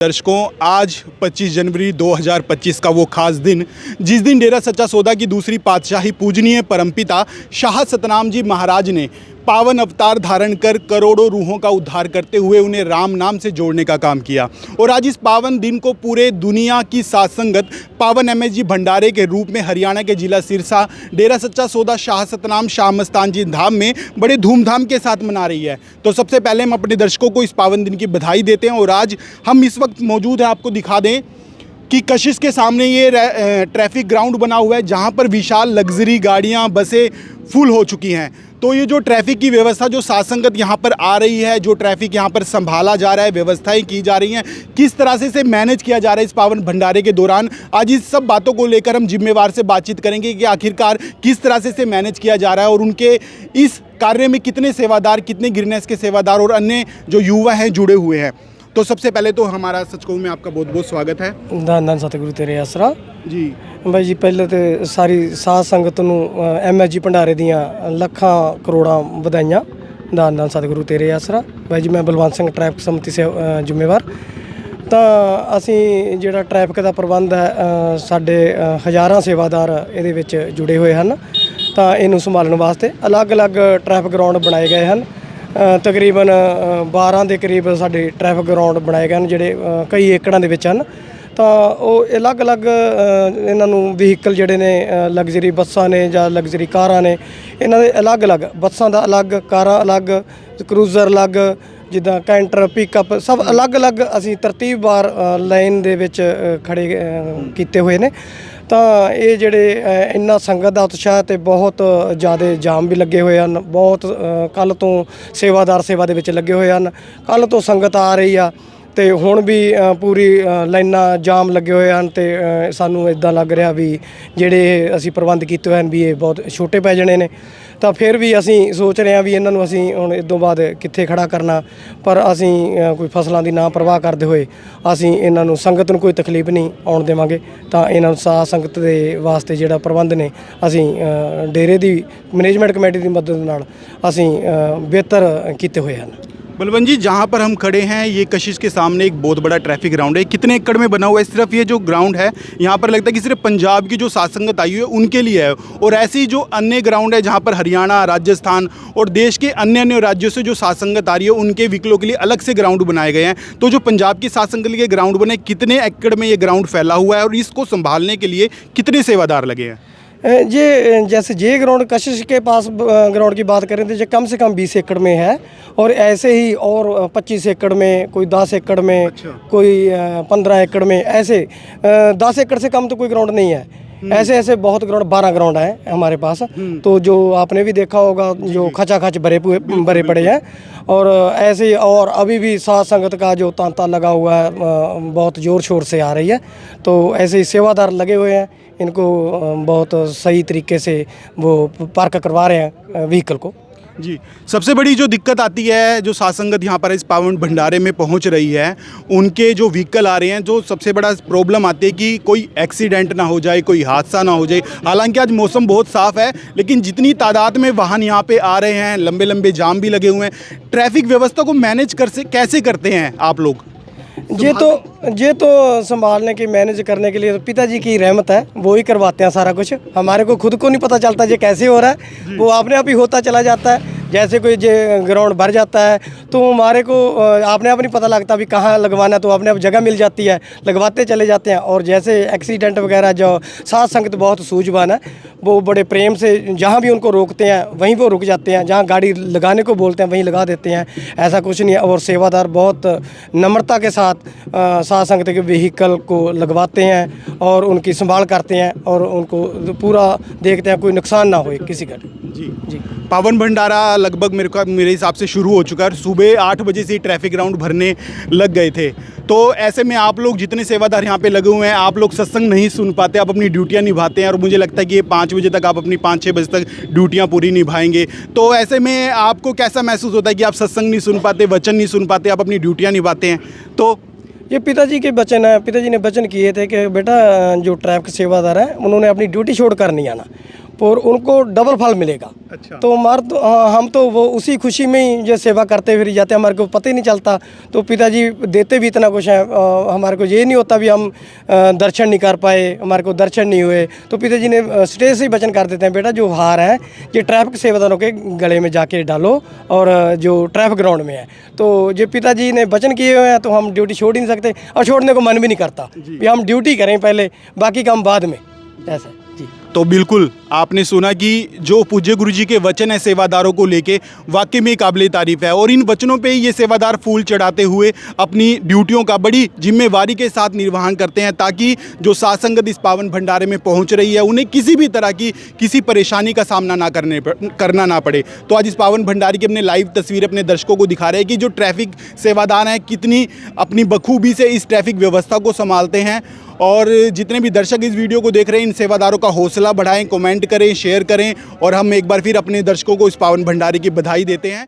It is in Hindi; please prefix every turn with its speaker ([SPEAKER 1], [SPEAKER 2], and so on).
[SPEAKER 1] दर्शकों, आज 25 जनवरी 2025 का वो खास दिन जिस दिन डेरा सच्चा सौदा की दूसरी पातशाही पूजनीय परमपिता शाह सतनाम जी महाराज ने पावन अवतार धारण कर करोड़ों रूहों का उद्धार करते हुए उन्हें राम नाम से जोड़ने का काम किया। और आज इस पावन दिन को पूरे दुनिया की साथ संगत पावन MSG भंडारे के रूप में हरियाणा के जिला सिरसा डेरा सच्चा सौदा शाह सतनाम शाह मस्तान जी धाम में बड़े धूमधाम के साथ मना रही है। तो सबसे पहले हम अपने दर्शकों को इस पावन दिन की बधाई देते हैं। और आज हम इस वक्त मौजूद हैं, आपको दिखा दें कि कशिश के सामने ये ट्रैफिक ग्राउंड बना हुआ है जहाँ पर विशाल लग्जरी गाड़ियाँ बसें फुल हो चुकी हैं। तो ये जो ट्रैफिक की व्यवस्था जो साथ संगत यहाँ पर आ रही है, जो ट्रैफिक यहाँ पर संभाला जा रहा है, व्यवस्थाएं की जा रही हैं, किस तरह से इसे मैनेज किया जा रहा है इस पावन भंडारे के दौरान, आज इस सब बातों को लेकर हम जिम्मेवार से बातचीत करेंगे कि आखिरकार किस तरह से इसे मैनेज किया जा रहा है और उनके इस कार्य में कितने सेवादार, कितने गिरनेस के सेवादार और अन्य जो युवा हैं जुड़े हुए हैं। तो सबसे पहले तो हमारा सचखंड में आपका बहुत बहुत स्वागत है।
[SPEAKER 2] धन धन सतगुरु तेरे आसरा
[SPEAKER 1] जी
[SPEAKER 2] भाई जी। पहले तो सारी साध संगत नूं MSG भंडारे दियां ਲੱਖਾਂ ਕਰੋੜਾਂ ਵਧਾਈਆਂ। धन धन सतगुरु तेरे आसरा भाई जी। मैं बलवंत सिंह ट्रैफिक समति से ਜ਼ਿੰਮੇਵਾਰ। ਤਾਂ ਅਸੀਂ ਜਿਹੜਾ ਟ੍ਰੈਫਿਕ ਦਾ ਪ੍ਰਬੰਧ ਹੈ, ਸਾਡੇ ਹਜ਼ਾਰਾਂ ਸੇਵਾਦਾਰ ਇਹਦੇ ਵਿੱਚ ਜੁੜੇ ਹੋਏ ਹਨ। ਤਾਂ ਇਹਨੂੰ ਸੰਭਾਲਣ ਵਾਸਤੇ ਅਲੱਗ-ਅਲੱਗ ਟ੍ਰੈਫਿਕ ਗਰਾਊਂਡ ਬਣਾਏ ਗਏ ਹਨ। ਤਕਰੀਬਨ 12 ਦੇ ਕਰੀਬ ਸਾਡੇ ਟ੍ਰੈਫਿਕ ਗਰਾਊਂਡ ਬਣਾਏ ਗਏ ਹਨ ਜਿਹੜੇ ਕਈ ਏਕੜਾਂ ਦੇ ਵਿੱਚ ਹਨ। ਤਾਂ ਉਹ ਅਲੱਗ-ਅਲੱਗ ਇਹਨਾਂ ਨੂੰ ਵਹੀਕਲ ਜਿਹੜੇ ਨੇ ਲਗਜ਼ਰੀ ਬੱਸਾਂ ਨੇ ਜਾਂ ਲਗਜ਼ਰੀ ਕਾਰਾਂ ਨੇ, ਇਹਨਾਂ ਦੇ ਅਲੱਗ-ਅਲੱਗ ਬੱਸਾਂ ਦਾ ਅਲੱਗ, ਕਾਰਾਂ ਅਲੱਗ, ਕਰੂਜ਼ਰ ਅਲੱਗ, ਜਿੱਦਾਂ ਕੈਂਟਰ ਪਿਕਅਪ ਸਭ ਅਲੱਗ-ਅਲੱਗ ਅਸੀਂ ਤਰਤੀਬਵਾਰ ਲਾਈਨ ਦੇ ਵਿੱਚ ਖੜੇ ਕੀਤੇ ਹੋਏ ਨੇ। ਤਾਂ ਇਹ ਜਿਹੜੇ ਇੰਨਾ ਸੰਗਤ ਦਾ ਉਤਸ਼ਾਹ ਤੇ ਬਹੁਤ ਜ਼ਿਆਦਾ ਜਾਮ ਵੀ ਲੱਗੇ ਹੋਏ ਹਨ। ਬਹੁਤ ਕੱਲ੍ਹ ਤੋਂ ਸੇਵਾਦਾਰ ਸੇਵਾ ਦੇ ਵਿੱਚ ਲੱਗੇ ਹੋਏ ਹਨ। ਕੱਲ੍ਹ ਤੋਂ ਸੰਗਤ ਆ ਰਹੀ ਆ ਤੇ ਹੁਣ ਵੀ ਪੂਰੀ ਲਾਈਨਾਂ ਜਾਮ ਲੱਗੇ ਹੋਏ ਹਨ। ਤੇ ਸਾਨੂੰ ਇੱਦਾਂ ਲੱਗ ਰਿਹਾ ਵੀ ਜਿਹੜੇ ਅਸੀਂ ਪ੍ਰਬੰਧ ਕੀਤੇ ਹੋਏ ਹਨ ਵੀ ਇਹ ਬਹੁਤ ਛੋਟੇ ਪੈ ਜਾਣੇ ਨੇ। ਤਾਂ ਫਿਰ ਵੀ ਅਸੀਂ ਸੋਚ ਰਹੇ ਹਾਂ ਵੀ ਇਹਨਾਂ ਨੂੰ ਅਸੀਂ ਹੁਣ ਇਸ ਤੋਂ ਬਾਅਦ ਕਿੱਥੇ ਖੜਾ ਕਰਨਾ, ਪਰ ਅਸੀਂ ਕੋਈ ਫਸਲਾਂ ਦੀ ਨਾ ਪਰਵਾਹ ਕਰਦੇ ਹੋਏ ਅਸੀਂ ਇਹਨਾਂ ਨੂੰ ਸੰਗਤ ਨੂੰ ਕੋਈ ਤਕਲੀਫ ਨਹੀਂ ਆਉਣ ਦੇਵਾਂਗੇ। ਤਾਂ ਇਹਨਾਂ ਨੂੰ ਸਾਧ ਸੰਗਤ ਦੇ ਵਾਸਤੇ ਜਿਹੜਾ ਪ੍ਰਬੰਧ ਨੇ ਅਸੀਂ ਡੇਰੇ ਦੀ ਮੈਨੇਜਮੈਂਟ ਕਮੇਟੀ ਦੀ ਮਦਦ ਨਾਲ ਅਸੀਂ ਬਿਹਤਰ ਕੀਤੇ ਹੋਏ ਹਨ।
[SPEAKER 1] बलवंत जी, जहाँ पर हम खड़े हैं ये कशिश के सामने एक बहुत बड़ा ट्रैफिक ग्राउंड है। कितने एकड़ में बना हुआ है? सिर्फ ये जो ग्राउंड है यहाँ पर लगता है कि सिर्फ पंजाब की जो साध संगत आई हुई है उनके लिए है, और ऐसी जो अन्य ग्राउंड है जहाँ पर हरियाणा, राजस्थान और देश के अन्य अन्य राज्यों से जो साध संगत आ रही है उनके व्हीकलों के लिए अलग से ग्राउंड बनाए गए हैं। तो जो पंजाब की साध संगत के ग्राउंड बने, कितने एकड़ में ये ग्राउंड फैला हुआ है और इसको संभालने के लिए कितने सेवादार लगे हैं?
[SPEAKER 2] ये जैसे जे ग्राउंड कशिश के पास ग्राउंड की बात करें तो ये कम से कम 20 एकड़ में है, और ऐसे ही और 25 एकड़ में, कोई 10 एकड़ में, कोई 15 एकड़ में, ऐसे 10 एकड़ से कम तो कोई ग्राउंड नहीं है। ऐसे ऐसे बहुत ग्राउंड, 12 ग्राउंड हैं हमारे पास। तो जो आपने भी देखा होगा जो खचाखच भरे पड़े हैं, और ऐसे ही और अभी भी साध संगत का जो तांता लगा हुआ है बहुत ज़ोर शोर से आ रही है। तो ऐसे ही सेवादार लगे हुए हैं, इनको बहुत सही तरीके से वो पार्क करवा रहे हैं व्हीकल को।
[SPEAKER 1] जी, सबसे बड़ी जो दिक्कत आती है जो साध संगत यहाँ पर इस पावन भंडारे में पहुँच रही है, उनके जो व्हीकल आ रहे हैं, जो सबसे बड़ा प्रॉब्लम आती है कि कोई एक्सीडेंट ना हो जाए, कोई हादसा ना हो जाए। हालांकि आज मौसम बहुत साफ़ है, लेकिन जितनी तादाद में वाहन यहाँ पे आ रहे हैं, लंबे लंबे जाम भी लगे हुए हैं, ट्रैफिक व्यवस्था को मैनेज कैसे करते हैं आप लोग?
[SPEAKER 2] ये तो संभालने की, मैनेज करने के लिए तो पिताजी की रहमत है, वो ही करवाते हैं सारा कुछ। हमारे को खुद को नहीं पता चलता ये कैसे हो रहा है, वो अपने आप ही होता चला जाता है। जैसे कोई ग्राउंड भर जाता है तो हमारे को अपने आप नहीं पता लगता भी कहाँ लगवाना, तो अपने आप जगह मिल जाती है, लगवाते चले जाते हैं। और जैसे एक्सीडेंट वगैरह, जो साध संगत बहुत सूझवान है, वो बड़े प्रेम से जहाँ भी उनको रोकते हैं वहीं वो रुक जाते हैं, जहाँ गाड़ी लगाने को बोलते हैं वहीं लगा देते हैं। ऐसा कुछ नहीं है। और सेवादार बहुत नम्रता के साथ साध संगत के व्हीकल को लगवाते हैं और उनकी संभाल करते हैं, और उनको पूरा देखते हैं कोई नुकसान ना हो किसी का। जी,
[SPEAKER 1] पावन भंडारा लगभग मेरे हिसाब से शुरू हो चुका है। सुबह 8 बजे से ट्रैफिक ग्राउंड भरने लग गए थे। तो ऐसे में आप लोग जितने सेवादार यहाँ पे लगे हुए हैं, आप लोग सत्संग नहीं सुन पाते, आप अपनी ड्यूटियाँ निभाते हैं, और मुझे लगता है कि ये 5 बजे तक आप अपनी 5-6 बजे तक ड्यूटियाँ पूरी निभाएंगे। तो ऐसे में आपको कैसा महसूस होता है कि आप सत्संग नहीं सुन पाते, वचन नहीं सुन पाते, आप अपनी ड्यूटियाँ निभाते हैं? तो
[SPEAKER 2] ये पिताजी के वचन है। पिताजी ने वचन किए थे कि बेटा जो ट्रैफिक सेवादार हैं उन्होंने अपनी ड्यूटी छोड़ कर नहीं आना। और उनको डबल फल मिलेगा।
[SPEAKER 1] अच्छा।
[SPEAKER 2] तो हम तो वो उसी खुशी में ही जो सेवा करते फिर जाते, हमारे को पता ही नहीं चलता। तो पिताजी देते भी इतना कुछ है, हमारे को ये नहीं होता भी हम दर्शन नहीं कर पाए, हमारे को दर्शन नहीं हुए। तो पिताजी ने स्टेज से ही वचन कर देते हैं, बेटा जो हार है ये ट्रैफिक सेवादारों के गले में जाके डालो और जो ट्रैफिक ग्राउंड में है। तो जो पिताजी ने वचन किए हुए हैं तो हम ड्यूटी छोड़ ही नहीं सकते, और छोड़ने को मन भी नहीं करता कि हम ड्यूटी करें पहले, बाकी काम बाद में, ऐसा जी।
[SPEAKER 1] तो बिल्कुल आपने सुना कि जो पूज्य गुरु जी के वचन है सेवादारों को लेके वाकई में काबिले तारीफ है, और इन वचनों पे ये सेवादार फूल चढ़ाते हुए अपनी ड्यूटियों का बड़ी जिम्मेवारी के साथ निर्वहन करते हैं, ताकि जो साध संगत इस पावन भंडारे में पहुंच रही है उन्हें किसी भी तरह की किसी परेशानी का सामना करना ना पड़े। तो आज इस पावन भंडारे की अपने लाइव तस्वीर अपने दर्शकों को दिखा रहे हैं कि जो ट्रैफिक सेवादार हैं कितनी अपनी बखूबी से इस ट्रैफिक व्यवस्था को संभालते हैं। और जितने भी दर्शक इस वीडियो को देख रहे हैं, इन सेवादारों का हौसला बढ़ाएं, कमेंट करें, शेयर करें, और हम एक बार फिर अपने दर्शकों को इस पावन भंडारे की बधाई देते हैं।